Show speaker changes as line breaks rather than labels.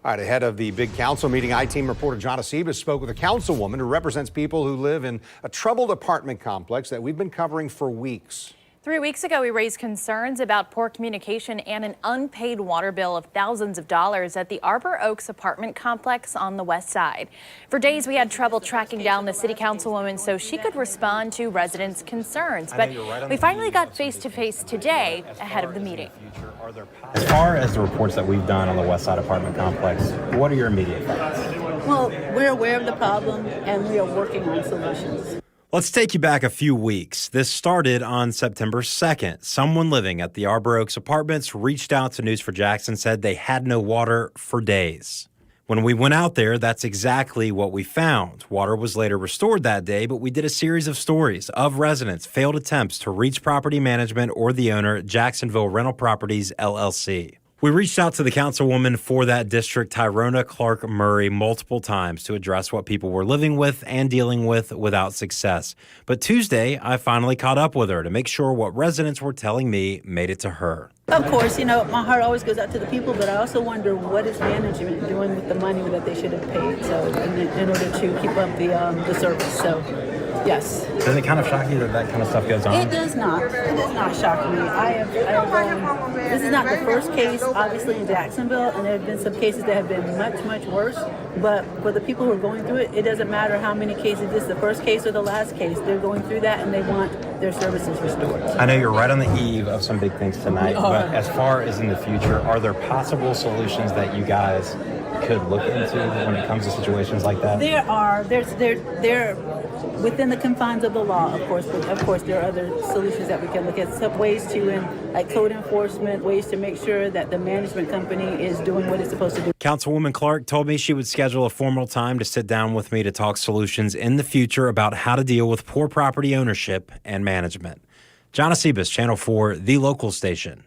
All right, ahead of the big council meeting, I-Team reporter John Acebas spoke with a councilwoman who represents people who live in a troubled apartment complex that we've been covering for weeks.
3 weeks ago, we raised concerns about poor communication and an unpaid water bill of thousands of dollars at the Arbor Oaks apartment complex on the west side. For days, we had trouble tracking down the city councilwoman so she could respond to residents' concerns. But we finally got face-to-face today ahead of the meeting.
As far as the reports that we've done on the Westside apartment complex, what are your immediate thoughts?
Well, we're aware of the problem and we are working on solutions.
Let's take you back a few weeks. This started on September 2nd. Someone living at the Arbor Oaks apartments reached out to News4Jax and said they had no water for days. When we went out there, that's exactly what we found. Water was later restored that day, but we did a series of stories of residents' failed attempts to reach property management or the owner, Jacksonville Rental Properties, LLC. We reached out to the councilwoman for that district, Tyrona Clark-Murray, multiple times to address what people were living with and dealing with without success. But Tuesday, I finally caught up with her to make sure what residents were telling me made it to her.
Of course, you know, my heart always goes out to the people, but I also wonder what is management doing with the money that they should have paid, so in order to keep up the service. So, yes.
Does it kind of shock you that that kind of stuff goes on?
It does not. It does not shock me. This is not the first case, obviously, in Jacksonville, and there have been some cases that have been much, much worse. But for the people who are going through it, it doesn't matter how many cases. This is the first case or the last case. They're going through that, and they want their services restored.
I know you're right on the eve of some big things tonight, but as far as in the future, are there possible solutions that you guys could look into when it comes to situations like that?
There are. They're within the confines of the law, of course, but of course there are other solutions that we can look at. Some ways to, like code enforcement, ways to make sure that the management company is doing what it's supposed to do.
Councilwoman Clark told me she would schedule a formal time to sit down with me to talk solutions in the future about how to deal with poor property ownership and management. John Acebas, Channel 4, the local station.